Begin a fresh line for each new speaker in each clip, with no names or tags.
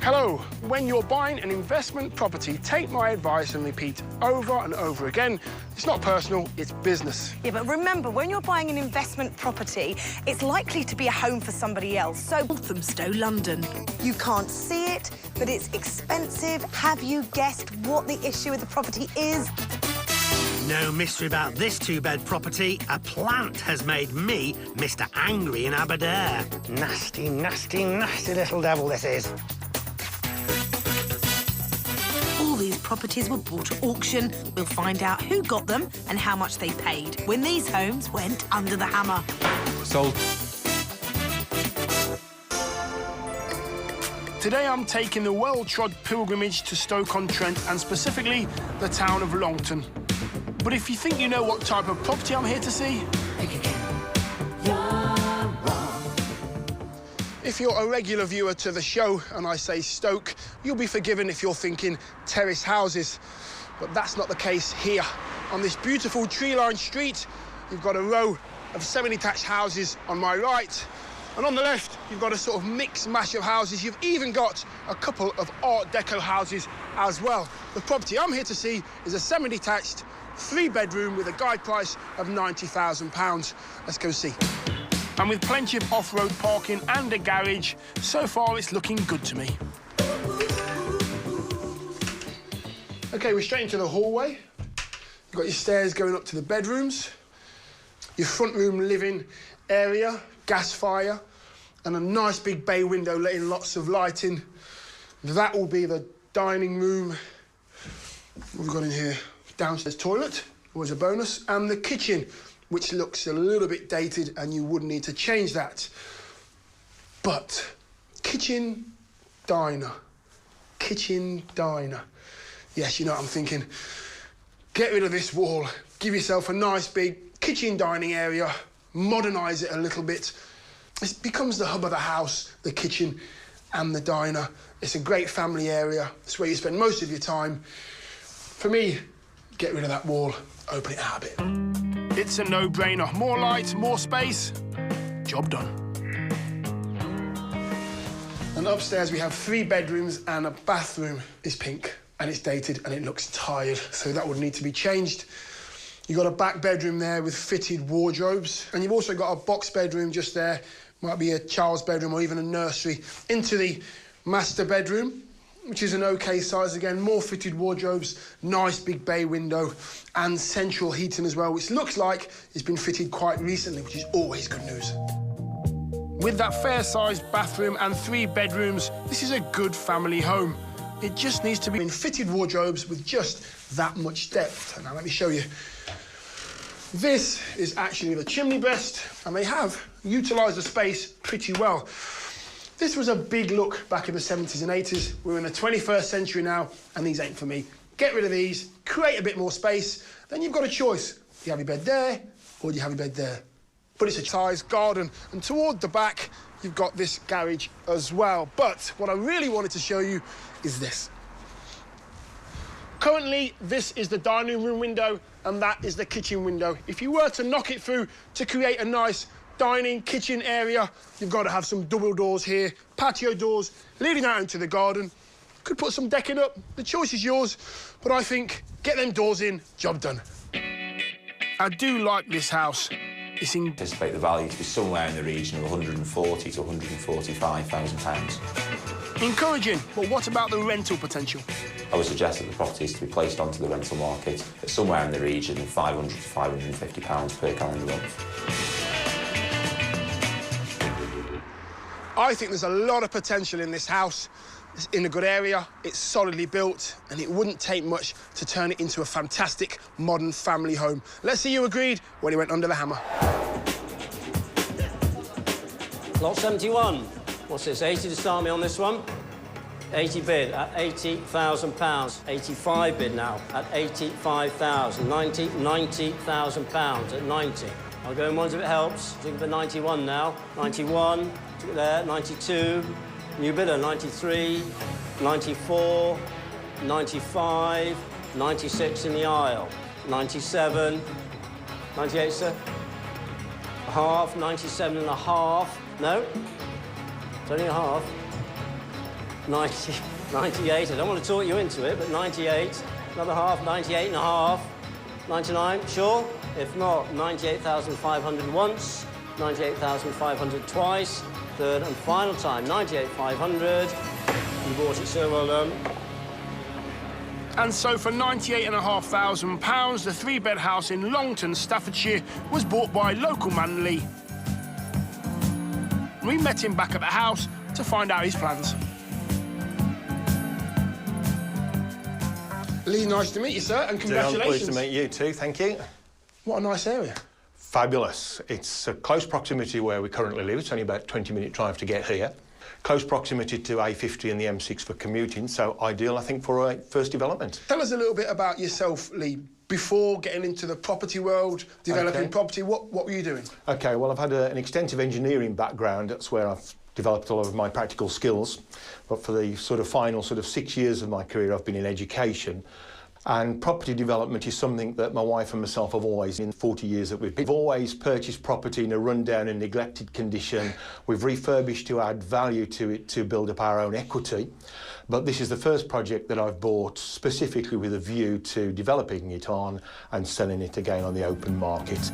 Hello. When you're buying an investment property, take my advice and repeat over and over again. It's not personal, it's business.
Yeah, but remember, when you're buying an investment property, it's likely to be a home for somebody else. So, Walthamstow, London. You can't see it, but it's expensive. Have you guessed what the issue with the property is?
No mystery about this two-bed property. A plant has made me Mr. Angry in Aberdare. Nasty, nasty, nasty little devil this is.
All these properties were bought at auction. We'll find out who got them and how much they paid when these homes went under the hammer.
Sold.
Today I'm taking the well-trod pilgrimage to Stoke-on-Trent and specifically the town of Longton. But if you think you know what type of property I'm here to see, think again. If you're a regular viewer to the show and I say Stoke, you'll be forgiven if you're thinking terrace houses. But that's not the case here. On this beautiful tree-lined street, you've got a row of semi-detached houses on my right. And on the left, you've got a sort of mixed mash of houses. You've even got a couple of Art Deco houses as well. The property I'm here to see is a semi-detached, 3-bedroom with a guide price of £90,000. Let's go see. And with plenty of off-road parking and a garage, so far it's looking good to me. OK, we're straight into the hallway. You've got your stairs going up to the bedrooms, your front room living area, gas fire, and a nice big bay window letting lots of light in. That will be the dining room. What have we got in here? Downstairs toilet, always a bonus, and the kitchen, which looks a little bit dated and you would need to change that. But kitchen, diner, kitchen, diner. Yes, you know what I'm thinking. Get rid of this wall, give yourself a nice big kitchen dining area, modernise it a little bit. It becomes the hub of the house, the kitchen and the diner. It's a great family area. It's where you spend most of your time. For me, get rid of that wall, open it out a bit. It's a no-brainer. More light, more space, job done. And upstairs we have 3 bedrooms and a bathroom. It's pink and it's dated and it looks tired, so that would need to be changed. You've got a back bedroom there with fitted wardrobes, and you've also got a box bedroom just there. Might be a child's bedroom or even a nursery. Into the master bedroom, which is an OK size again, more fitted wardrobes, nice big bay window, and central heating as well, which looks like it's been fitted quite recently, which is always good news. With that fair-sized bathroom and 3 bedrooms, this is a good family home. It just needs to be in fitted wardrobes with just that much depth. Now, let me show you. This is actually the chimney breast, and they have utilised the space pretty well. This was a big look back in the 70s and 80s. We're in the 21st century now, and these ain't for me. Get rid of these, create a bit more space, then you've got a choice. Do you have your bed there, or do you have your bed there? But it's a size garden, and toward the back, you've got this garage as well. But what I really wanted to show you is this. Currently, this is the dining room window, and that is the kitchen window. If you were to knock it through to create a nice dining kitchen area, you've got to have some double doors here, patio doors leading out into the garden. Could put some decking up. The choice is yours, but I think get them doors in, job done. I do like this house. It's in...
Anticipate the value to be somewhere in the region of £140,000 to £145,000.
Encouraging, but what about the rental potential?
I would suggest that the property is to be placed onto the rental market at somewhere in the region of £500 to £550 per calendar month.
I think there's a lot of potential in this house. It's in a good area, it's solidly built, and it wouldn't take much to turn it into a fantastic modern family home. Let's see you agreed when he went under the hammer.
Lot 71. What's this, 80 to start me on this one? 80 bid at £80,000. 85 bid now at 85,000. 90,000 pounds at 90. I'll go in ones if it helps. Think of 91 now. 91, took it there, 92. New bidder, 93, 94, 95, 96 in the aisle, 97, 98, sir. Half, 97 and a half. No, it's only a half. 90, 98. I don't want to talk you into it, but 98. Another half, 98 and a half. 99, sure? If not, 98,500 once, 98,500 twice. Third and final time, 98,500. You bought it, sir, well done.
And so for £98,500, the three-bed house in Longton, Staffordshire, was bought by local man Lee. We met him back at the house to find out his plans. Lee, nice to meet you, sir, and congratulations.
I'm pleased to meet you too, thank you.
What a nice area.
Fabulous. It's a close proximity where we currently live. It's only about a 20-minute drive to get here. Close proximity to A50 and the M6 for commuting, so ideal, I think, for a first development.
Tell us a little bit about yourself, Lee. Before getting into the property world, developing property, what were you doing? OK,
well, I've had an extensive engineering background. That's where I've developed a lot of my practical skills. But for the final 6 years of my career, I've been in education. And property development is something that my wife and myself have always, in 40 years that we've always purchased property in a rundown and neglected condition. We've refurbished to add value to it to build up our own equity. But this is the first project that I've bought specifically with a view to developing it on and selling it again on the open market.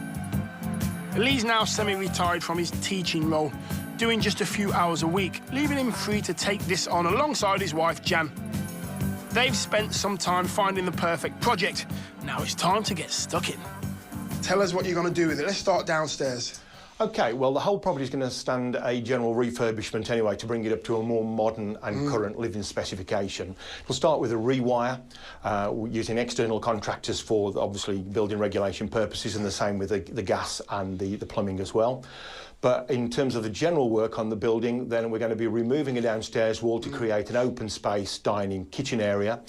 Lee's now semi-retired from his teaching role, doing just a few hours a week, leaving him free to take this on alongside his wife, Jan. They've spent some time finding the perfect project. Now it's time to get stuck in. Tell us what you're going to do with it. Let's start downstairs.
OK, well, the whole property is going to stand a general refurbishment anyway to bring it up to a more modern and current living specification. We'll start with a rewire, using external contractors for, obviously, building regulation purposes, and the same with the gas and the plumbing as well. But in terms of the general work on the building, then we're going to be removing a downstairs wall to create an open space dining kitchen area.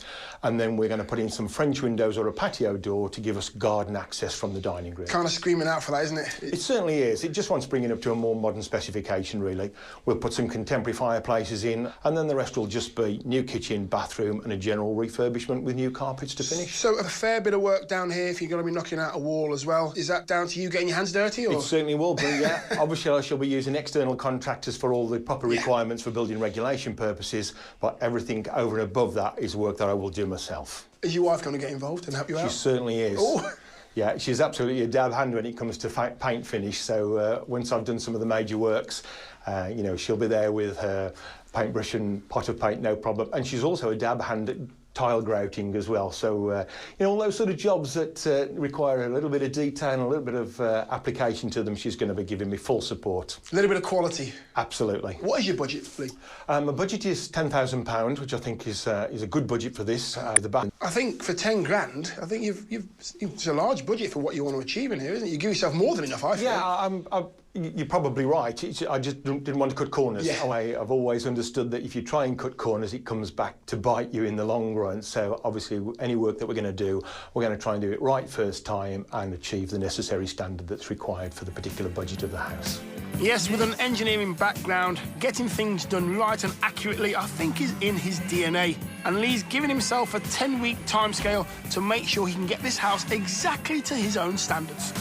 And then we're going to put in some French windows or a patio door to give us garden access from the dining room.
Kind of screaming out for that, isn't it?
It certainly is. It just wants bringing up to a more modern specification, really. We'll put some contemporary fireplaces in, and then the rest will just be new kitchen, bathroom, and a general refurbishment with new carpets to finish.
So a fair bit of work down here if you're going to be knocking out a wall as well. Is that down to you getting your hands dirty? Or?
It certainly will be, yeah. Obviously, I shall be using external contractors for all the proper requirements for building regulation purposes, but everything over and above that is work that I will do myself.
Is your wife going to get involved and help you out?
She certainly is.
Oh.
Yeah, she's absolutely a dab hand when it comes to paint finish, so once I've done some of the major works, you know, she'll be there with her paintbrush and pot of paint, no problem. And she's also a dab hand at tile grouting as well, so you know, all those sort of jobs that require a little bit of detail and a little bit of application to them, she's going to be giving me full support. A little bit of quality. Absolutely. What is your budget, Lee? My budget is £10,000, which I think is a good budget for this. I think for 10 grand, I think it's a large budget for what you want to achieve in here, isn't it? You give yourself more than enough, I feel. Yeah, you're probably right. I just didn't want to cut corners. Yeah. I've always understood that if you try and cut corners, it comes back to bite you in the long run. So obviously, any work that we're going to do, we're going to try and do it right first time and achieve the necessary standard that's required for the particular budget of the house. Yes, with an engineering background, getting things done right and accurately, I think, is in his DNA. And Lee's given himself a 10-week timescale to make sure he can get this house exactly to his own standards.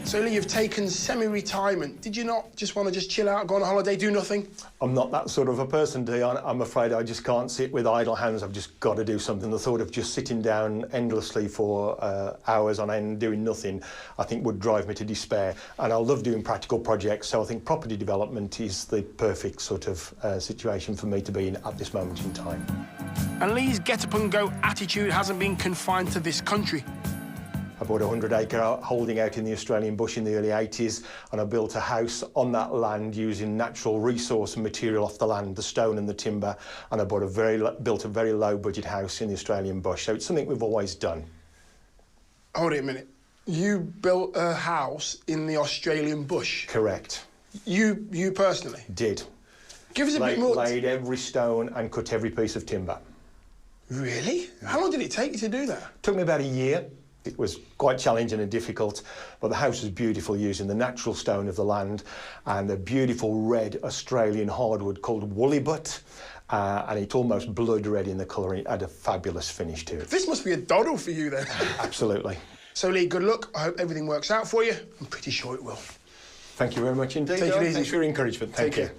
So, Lee, you've taken semi-retirement. Did you not just want to chill out, go on a holiday, do nothing? I'm not that sort of a person, Dion. I'm afraid I just can't sit with idle hands. I've just got to do something. The thought of just sitting down endlessly for hours on end doing nothing, I think would drive me to despair. And I love doing practical projects, so I think property development is the perfect sort of situation for me to be in at this moment in time. And Lee's get-up-and-go attitude hasn't been confined to this country. I bought a 100-acre holding out in the Australian bush in the early 80s, and I built a house on that land using natural resource and material off the land, the stone and the timber, and I built a very low-budget house in the Australian bush. So it's something we've always done. Hold it a minute. You built a house in the Australian bush? Correct. You personally? Did. Give us a bit more... Laid every stone and cut every piece of timber. Really? How long did it take you to do that? It took me about a year. It was quite challenging and difficult, but the house was beautiful, using the natural stone of the land and a beautiful red Australian hardwood called woolly butt, and it's almost blood red in the colour, and it had a fabulous finish to it. This must be a doddle for you, then. Absolutely. So, Lee, good luck. I hope everything works out for you. I'm pretty sure it will. Thank you very much indeed.
Take it easy.
Thanks for your encouragement. Thank you.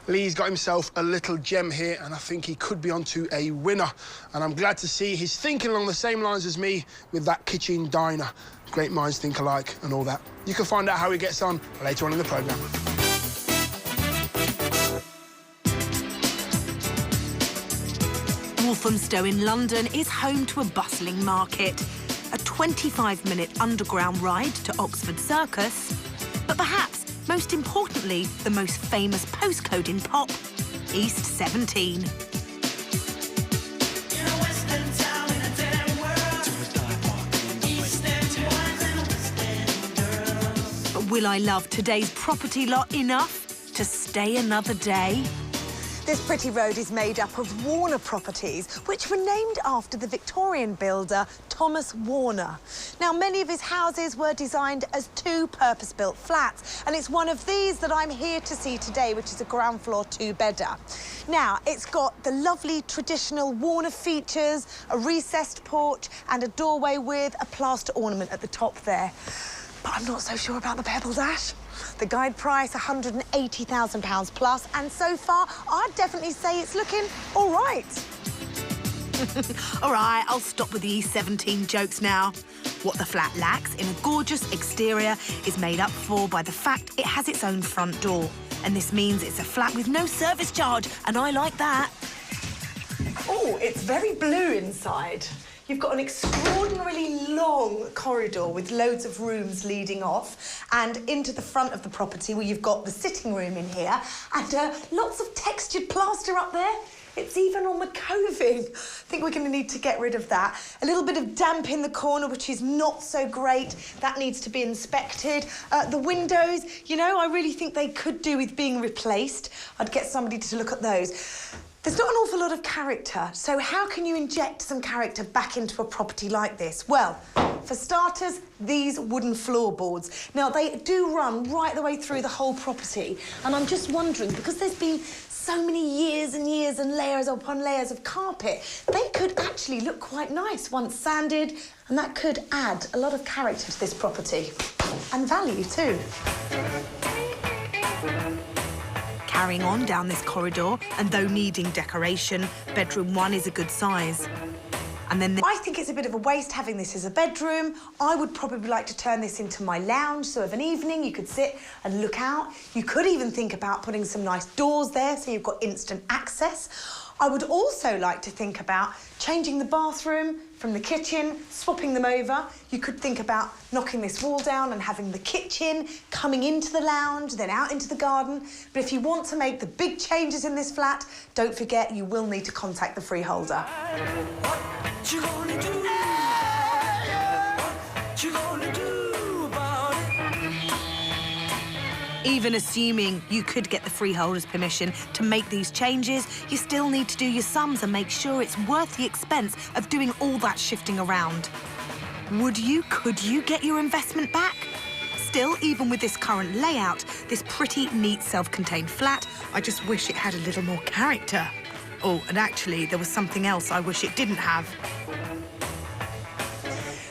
Lee's got himself a little gem here, and I think he could be onto a winner. And I'm glad to see he's thinking along the same lines as me with that kitchen diner. Great minds think alike and all that. You can find out how he gets on later on in the programme.
Walthamstow in London is home to a bustling market, a 25-minute underground ride to Oxford Circus, but perhaps, most importantly, the most famous postcode in pop, East 17. But will I love today's property lot enough to stay another day? This pretty road is made up of Warner properties, which were named after the Victorian builder Thomas Warner. Now, many of his houses were designed as two purpose-built flats, and it's one of these that I'm here to see today, which is a ground floor two-bedder. Now, it's got the lovely traditional Warner features, a recessed porch and a doorway with a plaster ornament at the top there. But I'm not so sure about the pebble dash. The guide price, £180,000 plus, and so far, I'd definitely say it's looking all right. All right, I'll stop with the E17 jokes now. What the flat lacks in a gorgeous exterior is made up for by the fact it has its own front door. And this means it's a flat with no service charge, and I like that. Oh, it's very blue inside. You've got an extraordinarily long corridor with loads of rooms leading off and into the front of the property where you've got the sitting room in here and lots of textured plaster up there. It's even on the coving. I think we're going to need to get rid of that. A little bit of damp in the corner, which is not so great. That needs to be inspected. The windows, you know, I really think they could do with being replaced. I'd get somebody to look at those. There's not an awful lot of character, so how can you inject some character back into a property like this? Well, for starters, these wooden floorboards. Now, they do run right the way through the whole property, and I'm just wondering, because there's been so many years and years and layers upon layers of carpet, they could actually look quite nice once sanded, and that could add a lot of character to this property. And value, too. Carrying on down this corridor, and though needing decoration, bedroom 1 is a good size. And then I think it's a bit of a waste having this as a bedroom. I would probably like to turn this into my lounge, so of an evening you could sit and look out. You could even think about putting some nice doors there so you've got instant access. I would also like to think about changing the bathroom from the kitchen, swapping them over. You could think about knocking this wall down and having the kitchen coming into the lounge, then out into the garden. But if you want to make the big changes in this flat, don't forget you will need to contact the freeholder. What you gonna do? What you gonna do about it? Even assuming you could get the freeholder's permission to make these changes, you still need to do your sums and make sure it's worth the expense of doing all that shifting around. Could you get your investment back? Still, even with this current layout, this pretty neat self-contained flat, I just wish it had a little more character. Oh, and actually, there was something else I wish it didn't have.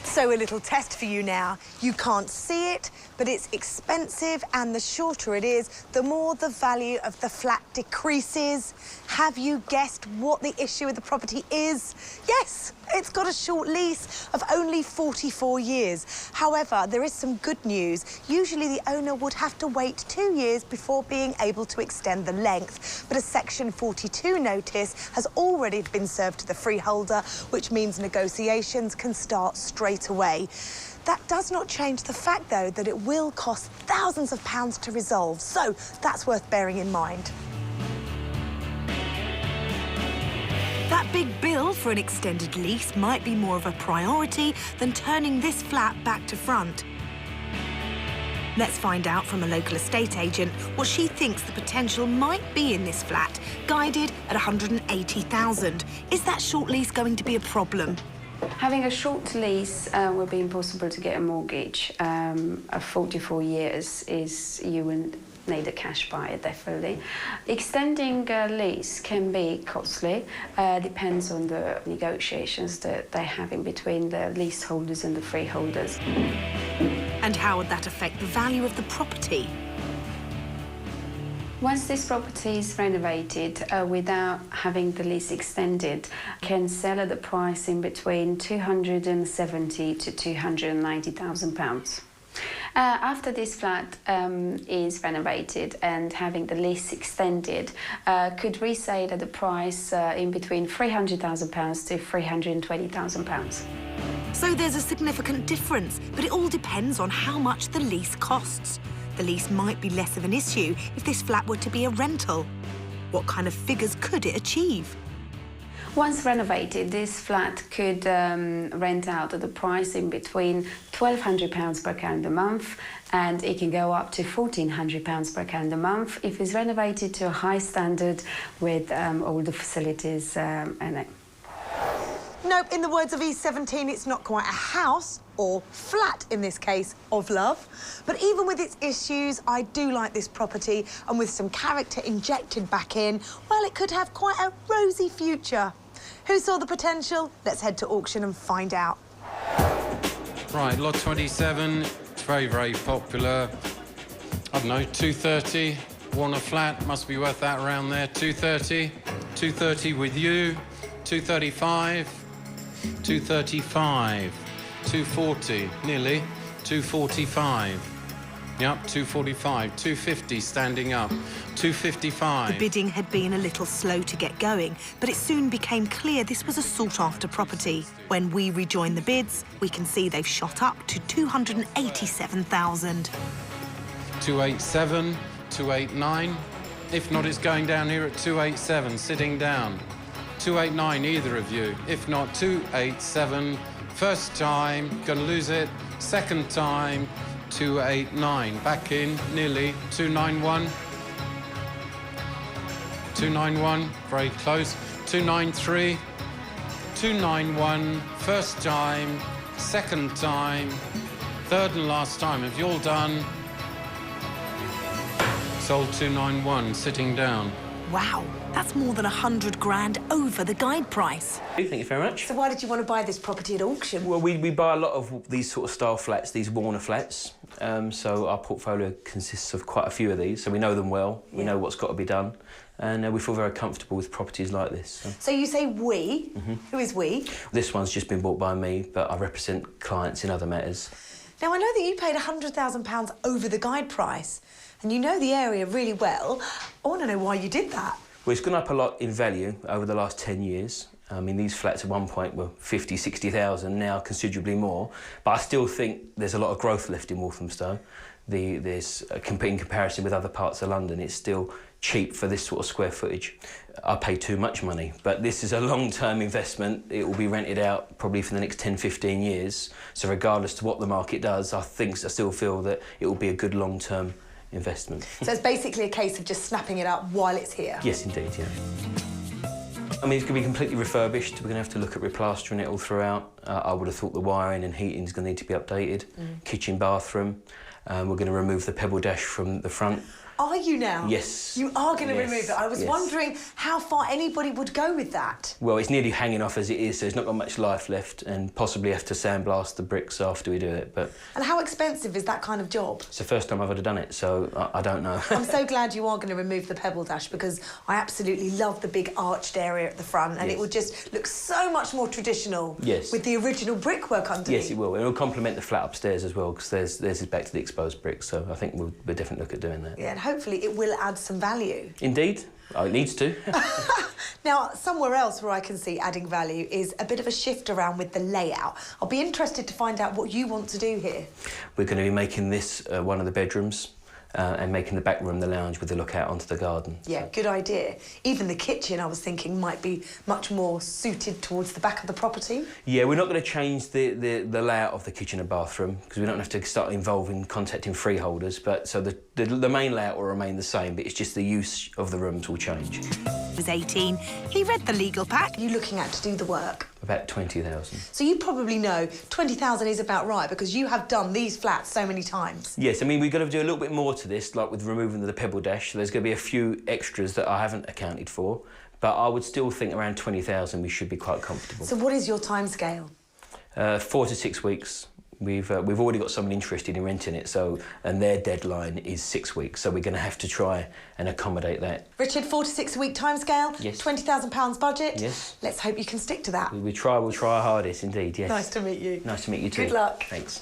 So a little test for you now. You can't see it, but it's expensive, and the shorter it is, the more the value of the flat decreases. Have you guessed what the issue with the property is? Yes, it's got a short lease of only 44 years. However, there is some good news. Usually the owner would have to wait 2 years before being able to extend the length. But a Section 42 notice has already been served to the freeholder, which means negotiations can start straight away. That does not change the fact, though, that it will cost thousands of pounds to resolve. So that's worth bearing in mind. That big bill for an extended lease might be more of a priority than turning this flat back to front. Let's find out from a local estate agent what she thinks the potential might be in this flat, guided at £180,000. Is that short lease going to be a problem?
Having a short lease will be impossible to get a mortgage. Of 44 years is you will need a cash buyer, definitely. Extending a lease can be costly, depends on the negotiations that they have in between the leaseholders and the freeholders.
And how would that affect the value of the property?
Once this property is renovated without having the lease extended, can sell at the price in between £270,000 to £290,000. After this flat is renovated and having the lease extended, could resale at the price in between £300,000 to £320,000.
So there's a significant difference, but it all depends on how much the lease costs. The lease might be less of an issue if this flat were to be a rental. What kind of figures could it achieve?
Once renovated, this flat could rent out at the price in between £1,200 per calendar month, and it can go up to £1,400 per calendar month if it's renovated to a high standard with all the facilities in it.
Nope, in the words of E17, it's not quite a house, or flat in this case, of love. But even with its issues, I do like this property, and with some character injected back in, well, it could have quite a rosy future. Who saw the potential? Let's head to auction and find out.
Right, lot 27, it's very, very popular. I don't know, 230, Warner flat, must be worth that around there. 230, 230 with you, 235, 235, 240, nearly, 245. Yep, 245, 250 standing up, 255.
The bidding had been a little slow to get going, but it soon became clear this was a sought-after property. When we rejoin the bids, we can see they've shot up to £287,000.
287, 289. If not, it's going down here at 287, sitting down. 289, either of you. If not, 287. First time, gonna lose it. Second time, 289. Back in, nearly. 291. 291, very close. 293. 291. First time. Second time. Third and last time. Have you all done? Sold 291, sitting down.
Wow, that's more than 100 grand over the guide price.
Thank you very much.
So why did you want to buy this property at auction?
Well, we buy a lot of these sort of style flats, these Warner flats. So our portfolio consists of quite a few of these, so we know them well. We know what's got to be done, and we feel very comfortable with properties like this.
So you say we. Who is we?
This one's just been bought by me, but I represent clients in other matters.
Now, I know that you paid £100,000 over the guide price, and you know the area really well. I want to know why you did that.
Well, it's gone up a lot in value over the last 10 years. I mean, these flats at one point were 50, 60,000, now considerably more. But I still think there's a lot of growth left in Walthamstow. In comparison with other parts of London, it's still cheap for this sort of square footage. I pay too much money, but this is a long-term investment. It will be rented out probably for the next 10, 15 years. So regardless to what the market does, I still feel that it will be a good long-term investment.
So it's basically a case of just snapping it up while it's here?
Yes, indeed, yeah. I mean, it's going to be completely refurbished. We're going to have to look at replastering it all throughout. I would have thought the wiring and heating is going to need to be updated. Kitchen, bathroom. We're going to remove the pebble dash from the front.
Are you now?
Yes.
You are going to remove it? I was wondering how far anybody would go with that.
Well, it's nearly hanging off as it is, so it's not got much life left, and possibly have to sandblast the bricks after we do it. But
And how expensive is that kind of job?
it's the first time I've ever done it, so I don't know.
I'm so glad you are going to remove the pebble dash, because I absolutely love the big arched area at the front, and it would just look so much more traditional with the original brickwork underneath.
Yes, it will. It will complement the flat upstairs as well, because theirs is back to the exposed bricks, so I think we'll definitely look at doing that.
Yeah, and hopefully it will add some value.
Indeed. Oh, it needs to.
Now, somewhere else where I can see adding value is a bit of a shift around with the layout. I'll be interested to find out what you want to do here.
We're going to be making this one of the bedrooms and making the back room the lounge with a look out onto the garden.
Yeah, good idea. Even the kitchen, I was thinking, might be much more suited towards the back of the property.
Yeah, we're not going to change the layout of the kitchen and bathroom, because we don't have to start contacting freeholders, but so the main layout will remain the same, but it's just the use of the rooms will change.
He was 18. He read the legal pack. Are you looking at to do the work?
About 20,000.
So you probably know 20,000 is about right because you have done these flats so many times.
Yes, I mean, we've got to do a little bit more to this, like with removing the pebble dash. There's going to be a few extras that I haven't accounted for, but I would still think around 20,000 we should be quite comfortable.
So what is your timescale?
4 to 6 weeks. We've already got someone interested in renting it, and their deadline is 6 weeks, so we're going to have to try and accommodate that.
Richard, 4 to 6 week timescale,
yes.
£20,000 budget.
Yes.
Let's hope you can stick to that.
We'll try our hardest, indeed, yes.
Nice to meet you.
Nice to meet you too.
Good luck.
Thanks.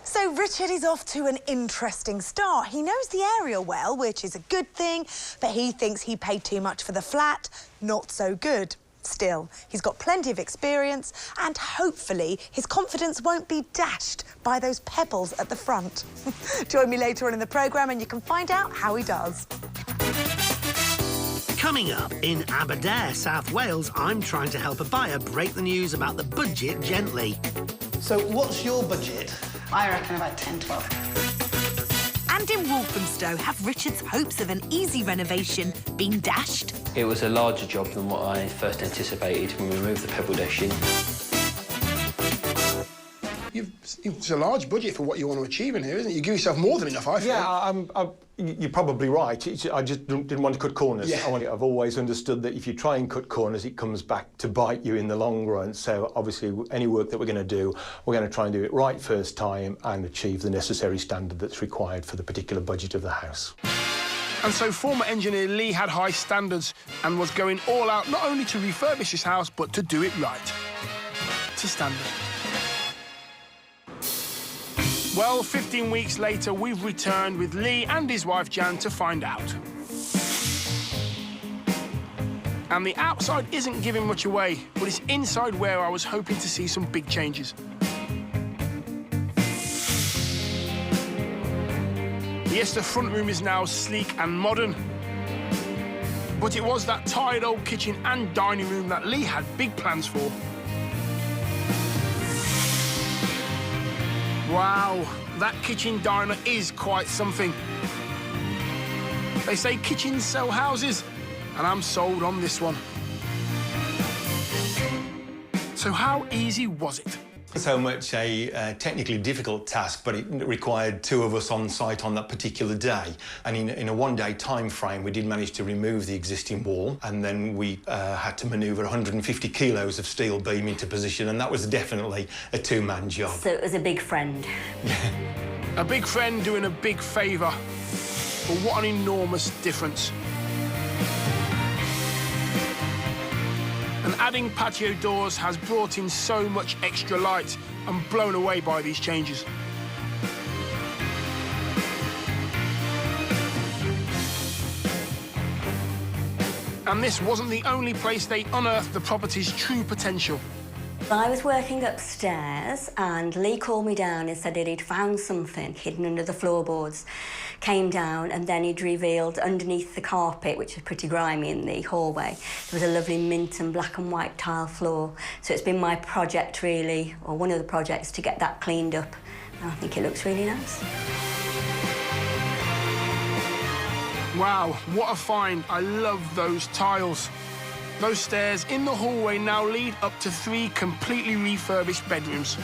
So Richard is off to an interesting start. He knows the area well, which is a good thing, but he thinks he paid too much for the flat. Not so good. Still, he's got plenty of experience and hopefully his confidence won't be dashed by those pebbles at the front. Join me later on in the programme and you can find out how he does.
Coming up, in Aberdare, South Wales, I'm trying to help a buyer break the news about the budget gently.
So what's your budget?
I reckon about 10, 12.
And in Walthamstow, have Richard's hopes of an easy renovation been dashed?
It was a larger job than what I first anticipated when we removed the pebble dash in.
It's a large budget for what you want to achieve in here, isn't it? You give yourself more than enough, I feel.
Yeah, you're probably right. I just didn't want to cut corners.
Yeah.
I've always understood that if you try and cut corners, it comes back to bite you in the long run. So obviously, any work that we're going to do, we're going to try and do it right first time and achieve the necessary standard that's required for the particular budget of the house.
And so former engineer Lee had high standards and was going all out not only to refurbish his house, but to do it right. To standard. Well, 15 weeks later, we've returned with Lee and his wife Jan to find out. And the outside isn't giving much away, but it's inside where I was hoping to see some big changes. Yes, the front room is now sleek and modern, but it was that tired old kitchen and dining room that Lee had big plans for. Wow, that kitchen diner is quite something. They say kitchens sell houses, and I'm sold on this one. So how easy was it?
So much a technically difficult task, but it required 2 of us on site on that particular day. And in a one-day time frame, we did manage to remove the existing wall, and then we had to manoeuvre 150 kilos of steel beam into position, and that was definitely a 2-man job.
So it was a big friend.
A big friend doing a big favour. But what an enormous difference. And adding patio doors has brought in so much extra light. I'm blown away by these changes. And this wasn't the only place they unearthed the property's true potential.
I was working upstairs and Lee called me down and said that he'd found something hidden under the floorboards. Came down and then he'd revealed underneath the carpet, which was pretty grimy in the hallway, there was a lovely mint and black and white tile floor. So it's been my project really, or one of the projects, to get that cleaned up. And I think it looks really nice.
Wow, what a find. I love those tiles. Those stairs in the hallway now lead up to 3 completely refurbished bedrooms.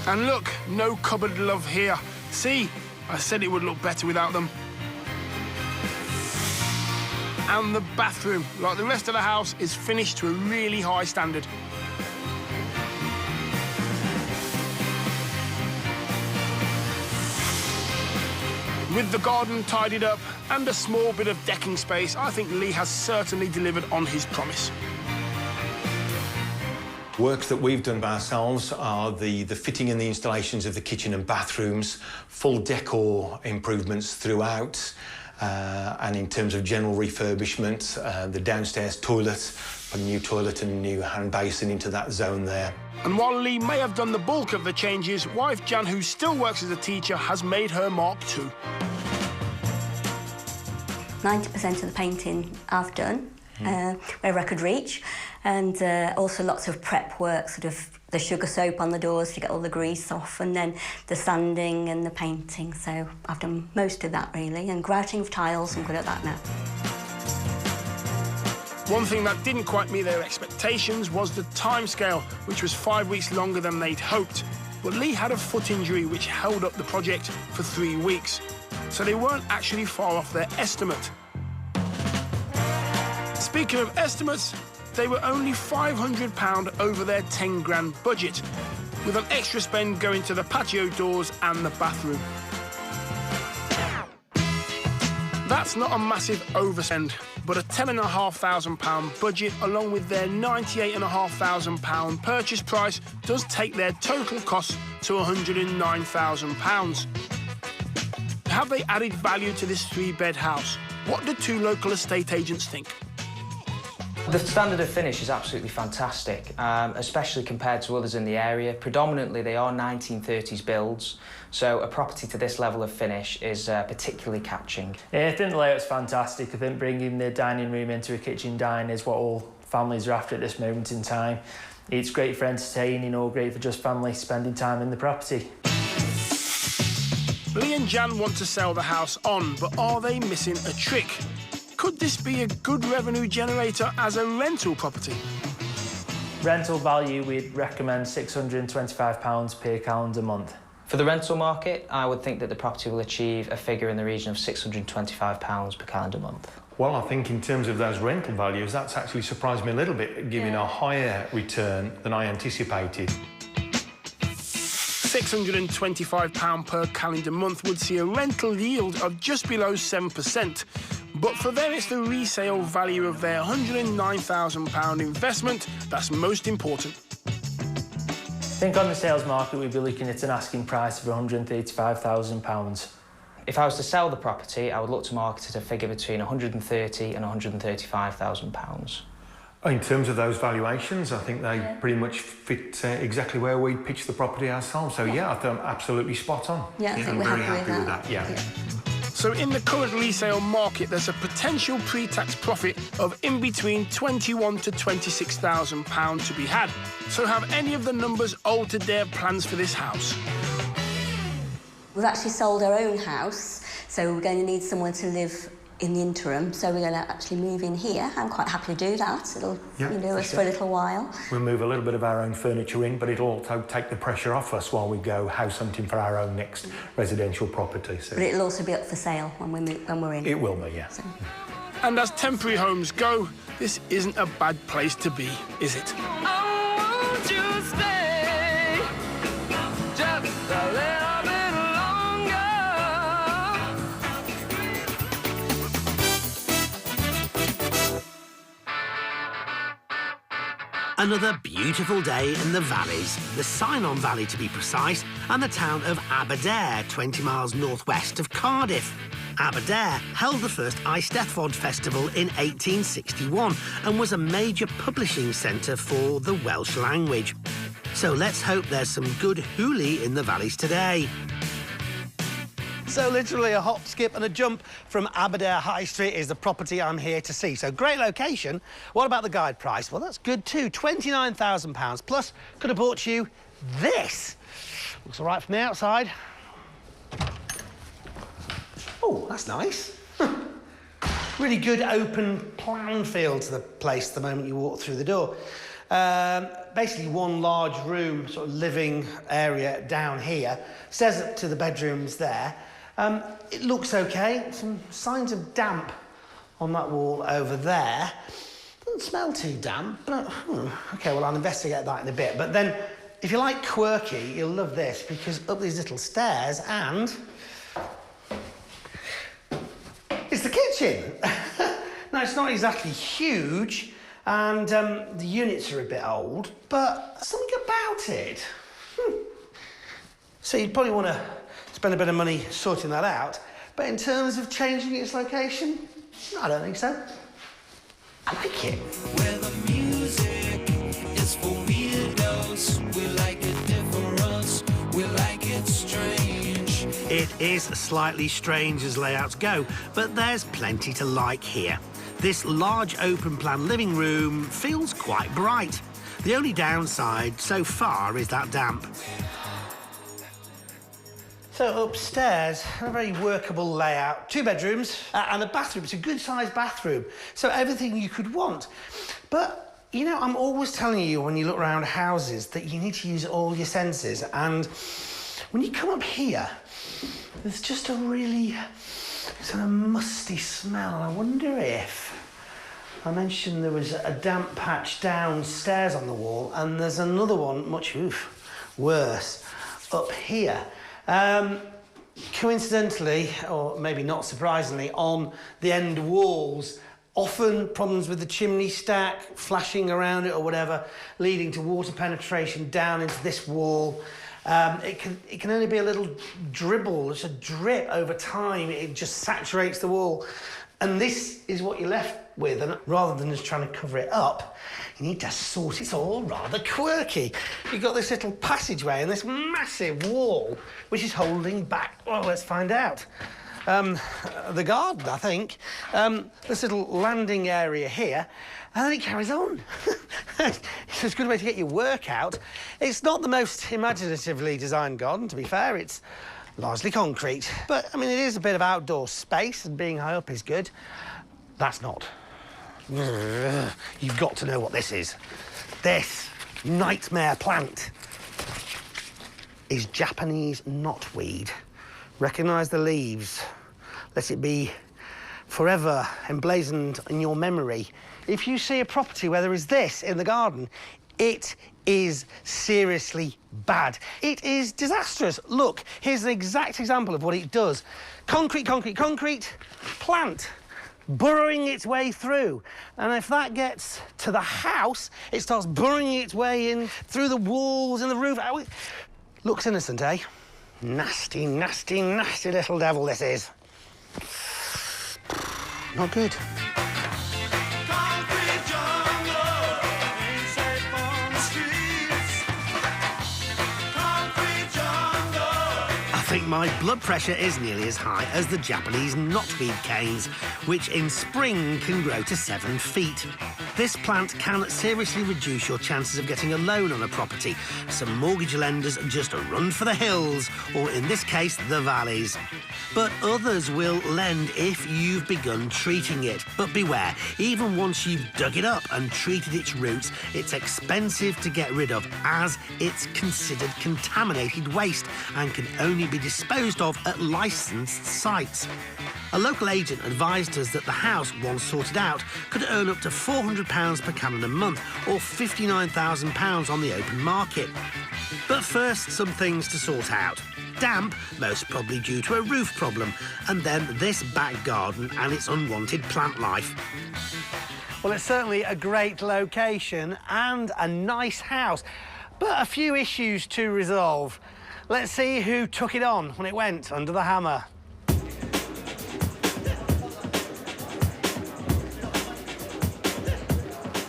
And look, no cupboard love here. See, I said it would look better without them. And the bathroom, like the rest of the house, is finished to a really high standard. With the garden tidied up and a small bit of decking space, I think Lee has certainly delivered on his promise.
Works that we've done by ourselves are the fitting and the installations of the kitchen and bathrooms, full decor improvements throughout, and in terms of general refurbishment, the downstairs toilet, put a new toilet and a new hand basin into that zone there.
And while Lee may have done the bulk of the changes, wife Jan, who still works as a teacher, has made her mark too.
90% of the painting I've done. wherever I could reach, and also lots of prep work, sort of the sugar soap on the doors to get all the grease off, and then the sanding and the painting. So I've done most of that really, and grouting of tiles, I'm good at that now.
One thing that didn't quite meet their expectations was the timescale, which was 5 weeks longer than they'd hoped. But Lee had a foot injury which held up the project for 3 weeks, so they weren't actually far off their estimate. Speaking of estimates, they were only £500 over their 10 grand budget, with an extra spend going to the patio doors and the bathroom. That's not a massive overspend, but a £10,500 budget along with their £98,500 purchase price does take their total cost to £109,000. Have they added value to this 3-bed house? What do 2 local estate agents think?
The standard of finish is absolutely fantastic, especially compared to others in the area. Predominantly, they are 1930s builds, so a property to this level of finish is particularly catching.
Yeah, I think the layout's fantastic. I think bringing the dining room into a kitchen dine is what all families are after at this moment in time. It's great for entertaining or great for just family spending time in the property.
Lee and Jan want to sell the house on, but are they missing a trick? Could this be a good revenue generator as a rental property?
Rental value, we'd recommend £625 per calendar month.
For the rental market, I would think that the property will achieve a figure in the region of £625 per calendar month.
Well, I think in terms of those rental values, that's actually surprised me a little bit, giving a higher return than I anticipated.
£625 per calendar month would see a rental yield of just below 7%. But for them, it's the resale value of their £109,000 investment that's most important.
I think on the sales market, we'd be looking at an asking price of £135,000.
If I was to sell the property, I would look to market at a figure between £130,000 and £135,000.
In terms of those valuations, I think they pretty much fit exactly where we pitched the property ourselves. So yeah, I think I'm absolutely spot on.
Yeah, I think we're
very
happy
with that. Yeah.
So in the current resale market, there's a potential pre-tax profit of in between £21,000 to £26,000 to be had. So have any of the numbers altered their plans for this house?
We've actually sold our own house, so we're going to need someone to live in the interim, so we're going to actually move in here. I'm quite happy to do that. It'll do us for a little while.
We'll move a little bit of our own furniture in, but it'll also take the pressure off us while we go house hunting for our own next residential property. So.
But it'll also be up for sale when we're in.
It will be, yeah.
So.
And as temporary homes go, this isn't a bad place to be, is it?
Oh, won't you stay just a little bit
Another beautiful day in the valleys, the Cynon Valley to be precise, and the town of Aberdare, 20 miles northwest of Cardiff. Aberdare held the first Eisteddfod Festival in 1861 and was a major publishing centre for the Welsh language. So let's hope there's some good hoolie in the valleys today.
So literally a hop, skip and a jump from Aberdare High Street is the property I'm here to see. So great location. What about the guide price? Well, that's good too, £29,000. Plus, could have bought you this. Looks all right from the outside. Oh, that's nice. Really good open plan feel to the place the moment you walk through the door. Basically one large room, sort of living area down here. Stairs up to the bedrooms there. It looks okay. Some signs of damp on that wall over there. Doesn't smell too damp, but okay, well, I'll investigate that in a bit. But then, if you like quirky, you'll love this, because up these little stairs and it's the kitchen. Now, it's not exactly huge, and the units are a bit old, but there's something about it. So you'd probably want to spend a bit of money sorting that out. But in terms of changing its location, I don't think so. I like it.
where the music is for weirdos. We like it different. We like it strange.
It is slightly strange as layouts go, but there's plenty to like here. This large open-plan living room feels quite bright. The only downside so far is that damp.
So upstairs, a very workable layout. 2 bedrooms and a bathroom. It's a good-sized bathroom. So everything you could want. But, you know, I'm always telling you when you look around houses that you need to use all your senses. And when you come up here, there's just a really sort of musty smell. And I wonder if... I mentioned there was a damp patch downstairs on the wall, and there's another one, much worse, up here. Coincidentally, or maybe not surprisingly, on the end walls, often problems with the chimney stack, flashing around it or whatever, leading to water penetration down into this wall. It can only be a little dribble, it's a drip over time, it just saturates the wall. And this is what you're left with, and rather than just trying to cover it up, you need to sort it. It's all rather quirky. You've got this little passageway and this massive wall, which is holding back, well, let's find out. The garden, I think. This little landing area here, and then it carries on. It's a good way to get your work out. It's not the most imaginatively designed garden, to be fair. It's largely concrete. But, I mean, it is a bit of outdoor space, and being high up is good. That's not. You've got to know what this is. This nightmare plant is Japanese knotweed. Recognise the leaves. Let it be forever emblazoned in your memory. If you see a property where there is this in the garden, it is seriously bad. It is disastrous. Look, here's an exact example of what it does. Concrete, concrete, concrete, plant burrowing its way through. And if that gets to the house, it starts burrowing its way in through the walls and the roof. Looks innocent, eh? Nasty, nasty, nasty little devil this is. Not good.
I think my blood pressure is nearly as high as the Japanese knotweed canes, which in spring can grow to 7 feet. This plant can seriously reduce your chances of getting a loan on a property. Some mortgage lenders just run for the hills, or in this case, the valleys. But others will lend if you've begun treating it. But beware, even once you've dug it up and treated its roots, it's expensive to get rid of, as it's considered contaminated waste and can only be disposed of at licensed sites. A local agent advised us that the house, once sorted out, could earn up to £400 per calendar month or £59,000 on the open market. But first, some things to sort out. Damp, most probably due to a roof problem, and then this back garden and its unwanted plant life.
Well, it's certainly a great location and a nice house, but a few issues to resolve. Let's see who took it on when it went under the hammer.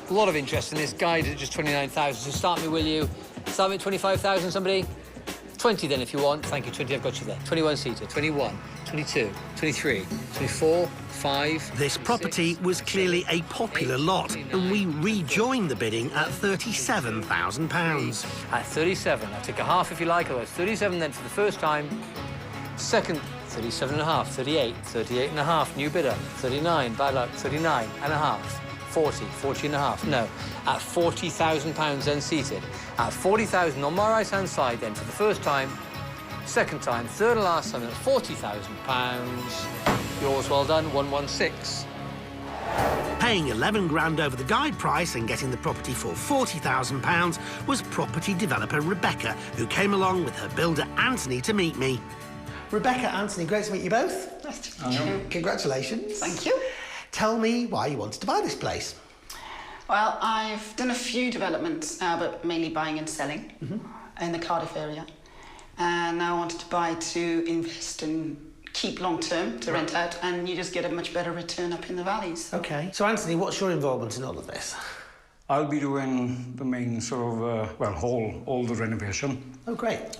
A lot of interest in this. Guide at just 29,000. So start me, will you? Start me at 25,000, somebody? 20 then, if you want. Thank you, 20, I've got you there. 21-seater, 21, 22, 23, 24, 5...
This property was clearly a popular lot, and we rejoined the bidding at £37,000.
At 37. I'll take a half if you like, otherwise 37 then for the first time. Second, 37.5, 38, 38.5, new bidder, 39, bad luck, 39.5. 40, 40.5, no, at £40,000 then seated. At 40,000 on my right-hand side then for the first time, second time, third and last time at £40,000. Yours well done, 116.
Paying 11 grand over the guide price and getting the property for £40,000 was property developer Rebecca, who came along with her builder Anthony to meet me.
Rebecca, Anthony, great to meet you both.
Nice to meet you.
Congratulations.
Thank you.
Tell me why you wanted to buy this place.
Well, I've done a few developments, but mainly buying and selling in the Cardiff area. And I wanted to buy to invest and keep long-term to rent out, and you just get a much better return up in the valleys.
OK. So, Anthony, what's your involvement in all of this?
I'll be doing the main sort of, all the renovation.
Oh, great.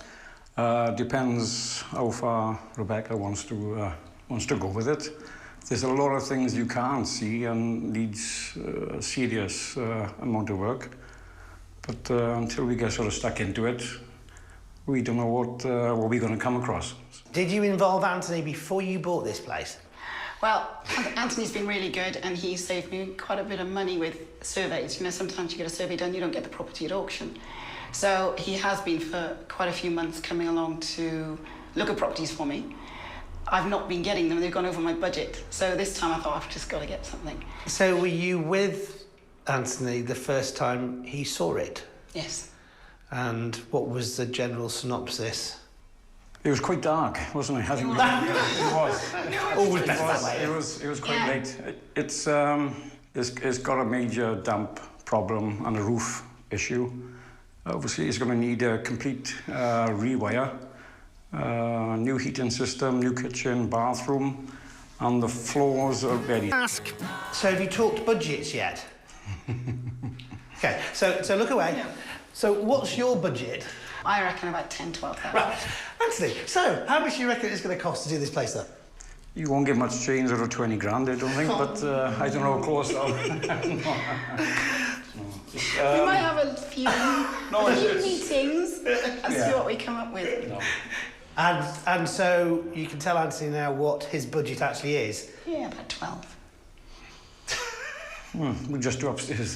Depends how far Rebecca wants to go with it. There's a lot of things you can't see and needs serious amount of work. But until we get sort of stuck into it, we don't know what we're going to come across.
Did you involve Anthony before you bought this place?
Well, Anthony's been really good and he saved me quite a bit of money with surveys. You know, sometimes you get a survey done, you don't get the property at auction. So he has been for quite a few months coming along to look at properties for me. I've not been getting them, they've gone over my budget. So this time I thought I've just got to get something.
So were you with Anthony the first time he saw it?
Yes.
And what was the general synopsis?
It was quite dark, wasn't it? I think it was.
Always better that way.
It was quite late. It's got a major damp problem and a roof issue. Obviously, it's going to need a complete rewire, new heating system, new kitchen, bathroom, and the floors are ready.
So have you talked budgets yet? Okay, so look away.
Yeah.
So what's your budget?
I reckon about 10, 12,000.
Right, Anthony, so how much do you reckon it's going to cost to do this place up?
You won't get much change out of 20 grand, I don't think, but I don't know how close though.
We might have a few meetings and see what we come up with.
No.
And so you can tell Anthony now what his budget actually is?
Yeah, about 12.
We'll just do upstairs.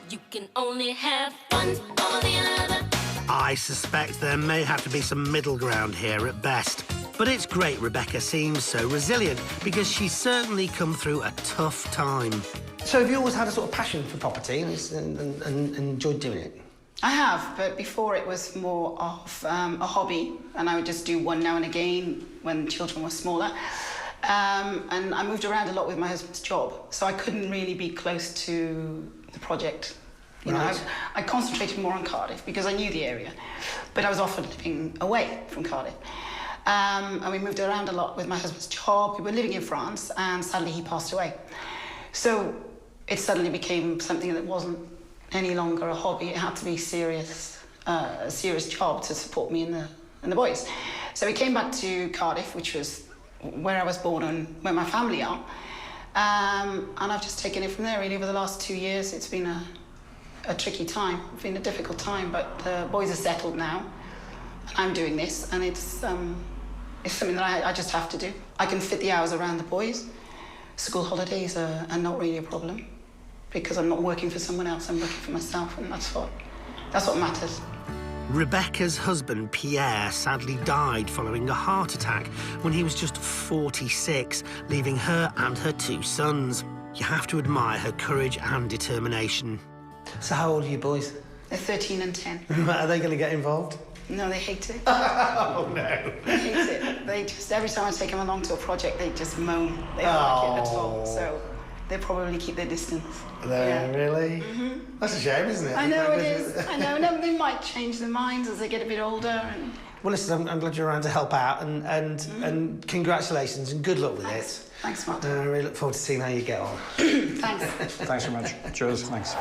You can only have one or the other.
I suspect there may have to be some middle ground here at best. But it's great Rebecca seems so resilient, because she's certainly come through a tough time.
So have you always had a sort of passion for property and enjoyed doing it?
I have, but before it was more of a hobby, and I would just do one now and again when children were smaller. And I moved around a lot with my husband's job, so I couldn't really be close to the project. You know, I concentrated more on Cardiff because I knew the area, but I was often living away from Cardiff. And we moved around a lot with my husband's job. We were living in France, and sadly he passed away. So it suddenly became something that wasn't any longer a hobby. It had to be a serious job to support me and the boys. So we came back to Cardiff, which was where I was born and where my family are. And I've just taken it from there, really. Over the last 2 years, it's been a tricky time. It's been a difficult time, but the boys are settled now. And I'm doing this, and it's something that I just have to do. I can fit the hours around the boys. School holidays are not really a problem because I'm not working for someone else, I'm working for myself, and that's what matters.
Rebecca's husband, Pierre, sadly died following a heart attack when he was just 46, leaving her and her 2 sons. You have to admire her courage and determination.
So how old are you boys?
They're 13 and 10.
Are they going to get involved?
No, they hate it.
Oh, no.
They hate it. They just, every time I take them along to a project, they just moan. They don't like it at all. So they probably keep their distance.
Really?
Mm-hmm.
That's a shame, isn't it?
I know it is. I know. No, they might change their minds as they get a bit older. And...
Well, listen, I'm glad you're around to help out, and congratulations and good luck with it.
Thanks, Martin.
I really look forward to seeing how you get on.
Thanks.
Thanks so much. Cheers. Thanks.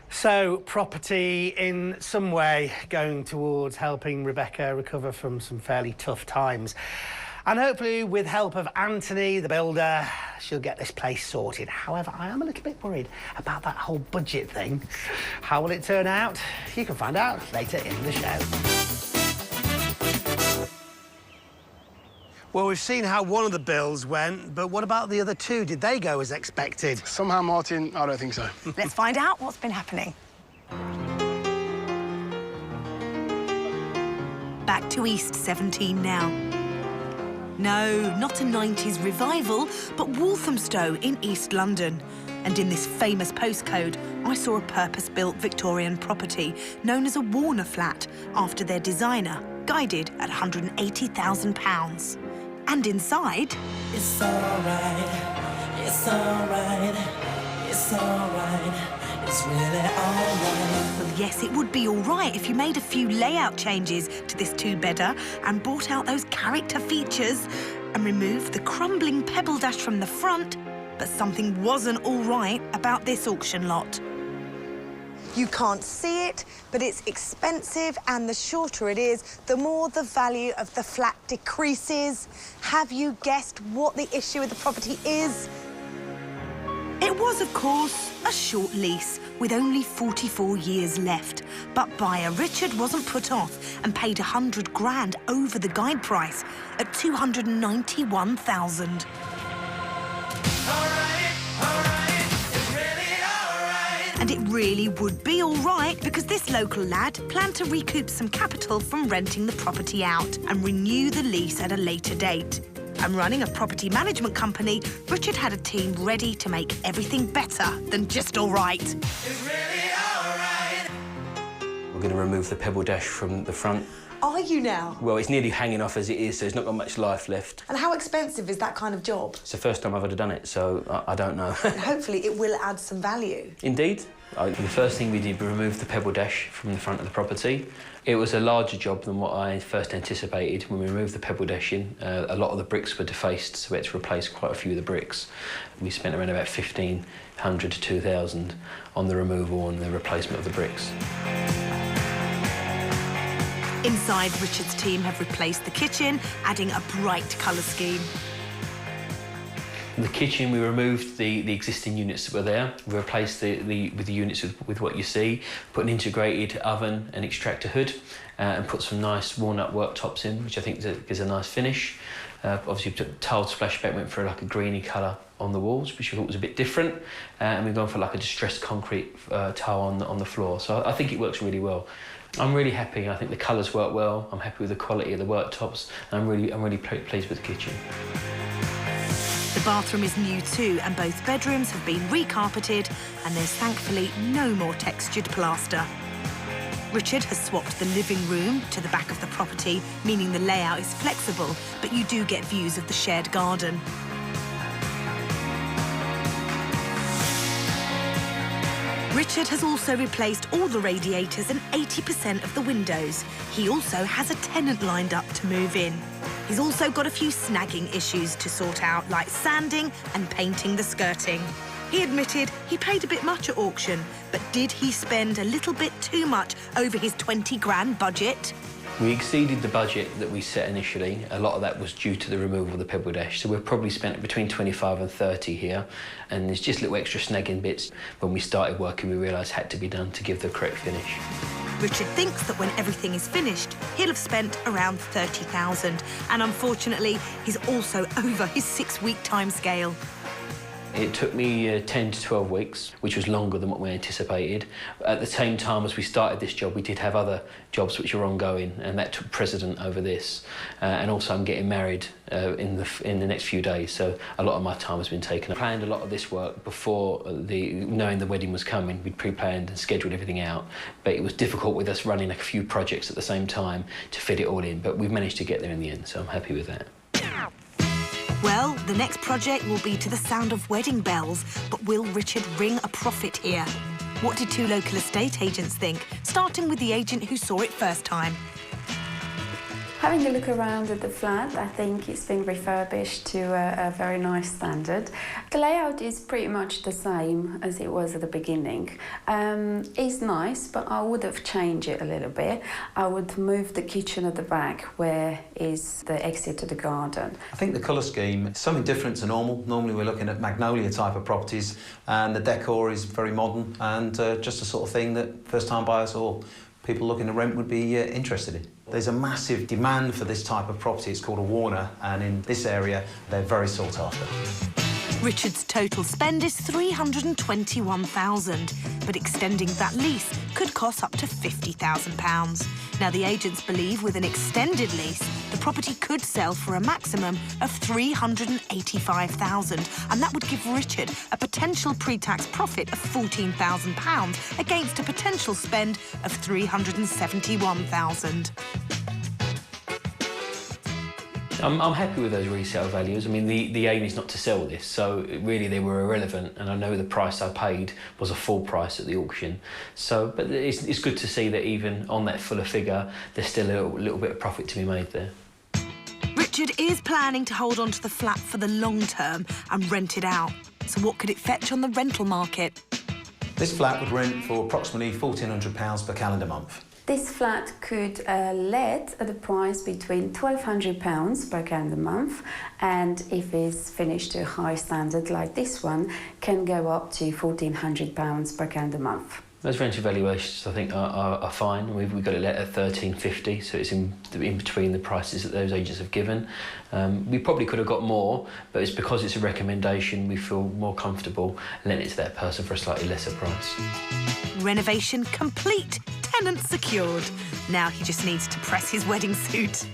So, property in some way going towards helping Rebecca recover from some fairly tough times. And hopefully, with help of Anthony, the builder, she'll get this place sorted. However, I am a little bit worried about that whole budget thing. How will it turn out? You can find out later in the show. Well, we've seen how one of the builds went, but what about the other 2? Did they go as expected?
Somehow, Martin, I don't think so.
Let's find out what's been happening. Back to East 17 now. No, not a 90s revival, but Walthamstow in East London. And in this famous postcode, I saw a purpose-built Victorian property known as a Warner flat after their designer, guided at £180,000. And inside...
It's alright, it's alright, it's alright, it's really alright.
Well, yes, it would be all right if you made a few layout changes to this 2-bedder and brought out those character features and removed the crumbling pebble dash from the front, but something wasn't all right about this auction lot. You can't see it, but it's expensive, and the shorter it is, the more the value of the flat decreases. Have you guessed what the issue with the property is? It was, of course, a short lease with only 44 years left. But buyer Richard wasn't put off and paid 100 grand over the guide price at 291,000. And it really would be all right, because this local lad planned to recoup some capital from renting the property out and renew the lease at a later date. And running a property management company, Richard had a team ready to make everything better than just all right.
We're going to remove the pebble dash from the front.
Are you now?
Well, it's nearly hanging off as it is, so it's not got much life left.
And how expensive is that kind of job?
It's the first time I've ever done it, so I don't know.
And hopefully it will add some value.
Indeed. The first thing we did, we removed the pebble dash from the front of the property. It was a larger job than what I first anticipated. When we removed the pebble dash in, a lot of the bricks were defaced, so we had to replace quite a few of the bricks. We spent around about 1,500 to 2,000 on the removal and the replacement of the bricks.
Inside, Richard's team have replaced the kitchen, adding a bright colour scheme.
In the kitchen, we removed the existing units that were there. We replaced with the units with what you see, put an integrated oven and extractor hood, and put some nice walnut worktops in, which I think gives a nice finish. Obviously, tiled splashback, went for like a greeny colour on the walls, which I thought was a bit different, and we've gone for like a distressed concrete tile on the floor. So I think it works really well. I'm really happy. I think the colours work well. I'm happy with the quality of the worktops, and I'm really pleased with the kitchen.
The bathroom is new too, and both bedrooms have been recarpeted, and there's thankfully no more textured plaster. Richard has swapped the living room to the back of the property, meaning the layout is flexible, but you do get views of the shared garden. Richard has also replaced all the radiators and 80% of the windows. He also has a tenant lined up to move in. He's also got a few snagging issues to sort out, like sanding and painting the skirting. He admitted he paid a bit much at auction, but did he spend a little bit too much over his 20 grand budget?
We exceeded the budget that we set initially. A lot of that was due to the removal of the pebble dash, so we've probably spent between 25 and 30 here, and there's just little extra snagging bits. When we started working, we realised had to be done to give the correct finish.
Richard thinks that when everything is finished, he'll have spent around 30,000, and unfortunately, he's also over his 6-week timescale.
It took me 10 to 12 weeks, which was longer than what we anticipated. At the same time as we started this job, we did have other jobs which are ongoing, and that took precedent over this. And also I'm getting married in the next few days, so a lot of my time has been taken. I planned a lot of this work before knowing the wedding was coming. We'd pre-planned and scheduled everything out, but it was difficult with us running a few projects at the same time to fit it all in, but we've managed to get there in the end, so I'm happy with that.
Well, the next project will be to the sound of wedding bells, but will Richard ring a profit here? What did two local estate agents think, starting with the agent who saw it first time?
Having a look around at the flat, I think it's been refurbished to a very nice standard. The layout is pretty much the same as it was at the beginning. It's nice, but I would have changed it a little bit. I would move the kitchen at the back, where is the exit to the garden.
I think the colour scheme is something different to normal. Normally we're looking at magnolia type of properties, and the decor is very modern and just the sort of thing that first-time buyers or people looking to rent would be interested in. There's a massive demand for this type of property. It's called a Warner, and in this area, they're very sought after.
Richard's total spend is £321,000, but extending that lease could cost up to £50,000. Now, the agents believe with an extended lease, the property could sell for a maximum of £385,000, and that would give Richard a potential pre-tax profit of £14,000 against a potential spend of £371,000.
I'm happy with those resale values. I mean, the aim is not to sell this, so really they were irrelevant, and I know the price I paid was a full price at the auction. So, but it's good to see that even on that fuller figure, there's still a little bit of profit to be made there.
Richard is planning to hold on to the flat for the long term and rent it out. So what could it fetch on the rental market?
This flat would rent for approximately £1,400 per calendar month.
This flat could let at a price between £1,200 per calendar month, and if it's finished to a high standard like this one, can go up to £1,400 per calendar month.
Those rental valuations, I think, are fine. We've got it let at $1,350, so it's in between the prices that those agents have given. We probably could have got more, but it's because it's a recommendation, we feel more comfortable letting it to that person for a slightly lesser price.
Renovation complete, tenant secured. Now he just needs to press his wedding suit.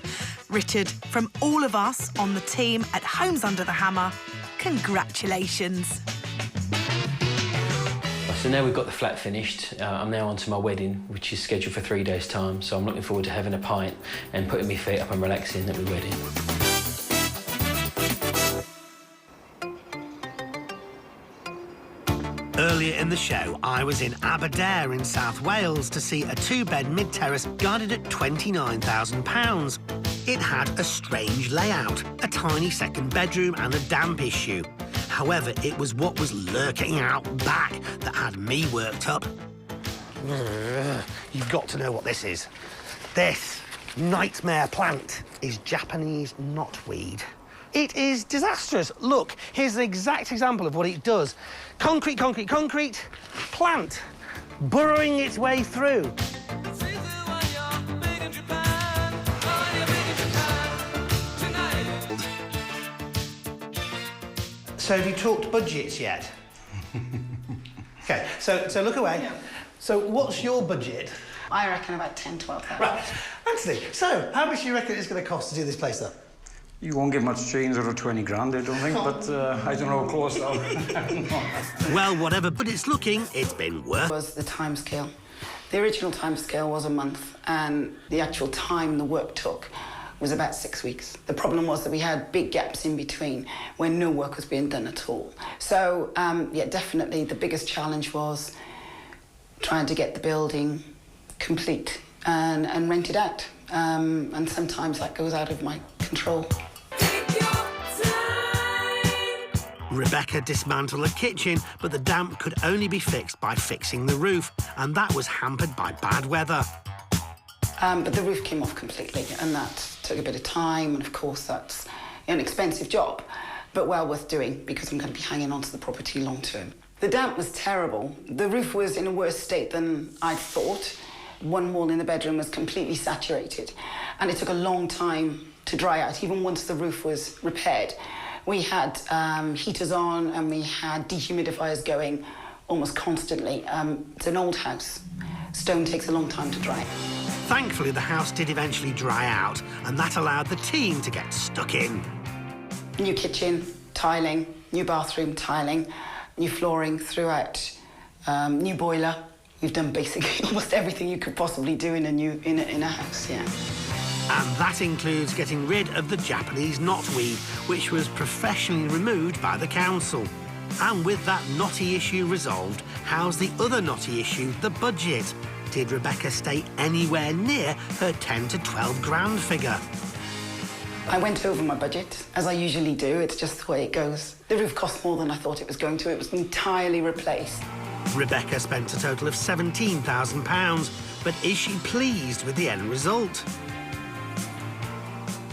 Richard, from all of us on the team at Homes Under the Hammer, congratulations.
So now we've got the flat finished, I'm now on to my wedding, which is scheduled for 3 days' time, so I'm looking forward to having a pint and putting my feet up and relaxing at my wedding.
Earlier in the show, I was in Aberdare in South Wales to see a two-bed mid-terrace guided at £29,000. It had a strange layout, a tiny second bedroom and a damp issue. However, it was what was lurking out back that had me worked up. You've got to know what this is. This nightmare plant is Japanese knotweed.
It is disastrous. Look, here's an exact example of what it does. Concrete, concrete, concrete, plant burrowing its way through. So have you talked budgets yet? OK, so look away. So what's your budget?
I reckon about 10, 12,000.
Right. Anthony, so how much do you reckon it's going to cost to do this place up?
You won't get much change out of 20 grand, I don't think, but I don't know how close though.
Well, whatever, but it's looking, it's been worth.
Was the timescale. The original timescale was a month, and the actual time the work took was about 6 weeks. The problem was that we had big gaps in between when no work was being done at all. So, yeah, definitely the biggest challenge was trying to get the building complete and rented out. And sometimes that goes out of my control.
Rebecca dismantled the kitchen, but the damp could only be fixed by fixing the roof, and that was hampered by bad weather.
But the roof came off completely, and that took a bit of time, and of course that's an expensive job, but well worth doing because I'm going to be hanging on to the property long term. The damp was terrible. The roof was in a worse state than I'd thought. One wall in the bedroom was completely saturated, and it took a long time to dry out, even once the roof was repaired. We had heaters on and we had dehumidifiers going almost constantly. It's an old house. Stone takes a long time to dry.
Thankfully, the house did eventually dry out, and that allowed the team to get stuck in.
New kitchen, tiling, new bathroom, tiling, new flooring throughout, new boiler. We've done basically almost everything you could possibly do in a house, yeah.
And that includes getting rid of the Japanese knotweed, which was professionally removed by the council. And with that knotty issue resolved, how's the other knotty issue, the budget? Did Rebecca stay anywhere near her 10 to 12 grand figure?
I went over my budget, as I usually do. It's just the way it goes. The roof cost more than I thought it was going to. It was entirely replaced.
Rebecca spent a total of £17,000, but is she pleased with the end result?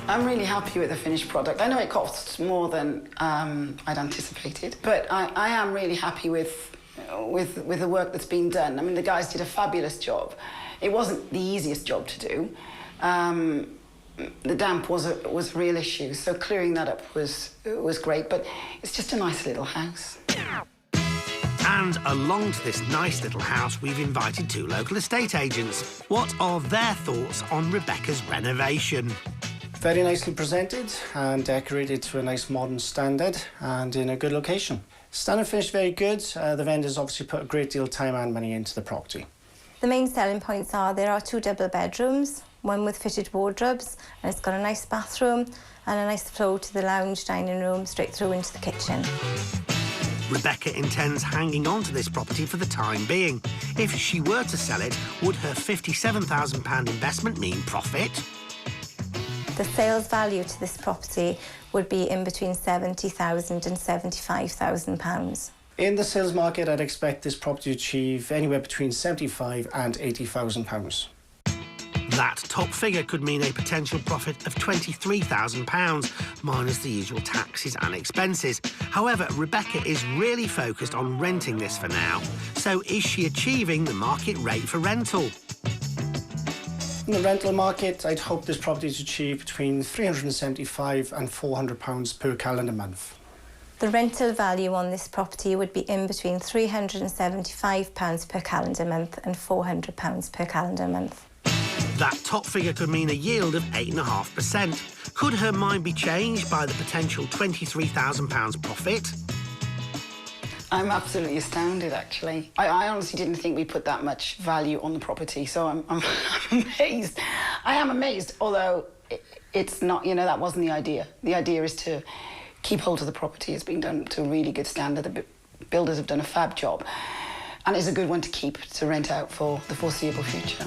I'm really happy with the finished product. I know it costs more than I'd anticipated, but I am really happy with the work that's been done. I mean, the guys did a fabulous job. It wasn't the easiest job to do. The damp was a real issue, so clearing that up was great, but it's just a nice little house.
And along to this nice little house, we've invited two local estate agents. What are their thoughts on Rebecca's renovation?
Very nicely presented and decorated to a nice modern standard and in a good location. Standard finish very good. The vendors obviously put a great deal of time and money into the property.
The main selling points are there are 2 double bedrooms, one with fitted wardrobes, and it's got a nice bathroom and a nice flow to the lounge, dining room, straight through into the kitchen.
Rebecca intends hanging on to this property for the time being. If she were to sell it, would her £57,000 investment mean profit?
The sales value to this property would be in between £70,000 and £75,000.
In the sales market, I'd expect this property to achieve anywhere between £75,000 and £80,000.
That top figure could mean a potential profit of £23,000, minus the usual taxes and expenses. However, Rebecca is really focused on renting this for now. So is she achieving the market rate for rental?
In the rental market, I'd hope this property to achieve between £375 and £400 per calendar month.
The rental value on this property would be in between £375 per calendar month and £400 per calendar month.
That top figure could mean a yield of 8.5%. Could her mind be changed by the potential £23,000 profit?
I'm absolutely astounded, actually. I honestly didn't think we put that much value on the property, so I'm amazed. I am amazed, although it's not, you know, that wasn't the idea. The idea is to keep hold of the property. It's been done to a really good standard. The builders have done a fab job, and it's a good one to keep to rent out for the foreseeable future.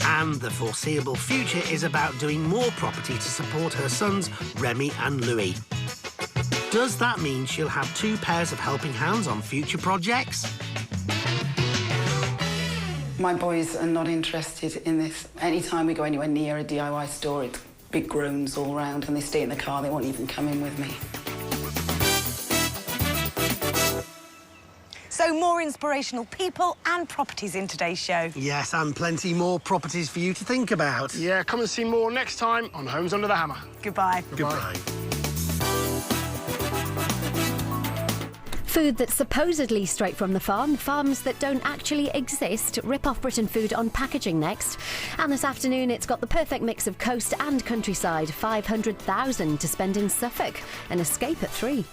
And the foreseeable future is about doing more property to support her sons, Remy and Louis. Does that mean she'll have 2 pairs of helping hands on future projects?
My boys are not interested in this. Anytime we go anywhere near a DIY store, it's big groans all around, and they stay in the car. They won't even come in with me.
So more inspirational people and properties in today's show.
Yes, and plenty more properties for you to think about.
Yeah, come and see more next time on Homes Under the Hammer.
Goodbye.
Goodbye.
Food that's supposedly straight from the farm, farms that don't actually exist. Rip off Britain Food on packaging next. And this afternoon, it's got the perfect mix of coast and countryside. 500,000 to spend in Suffolk. An escape at 3.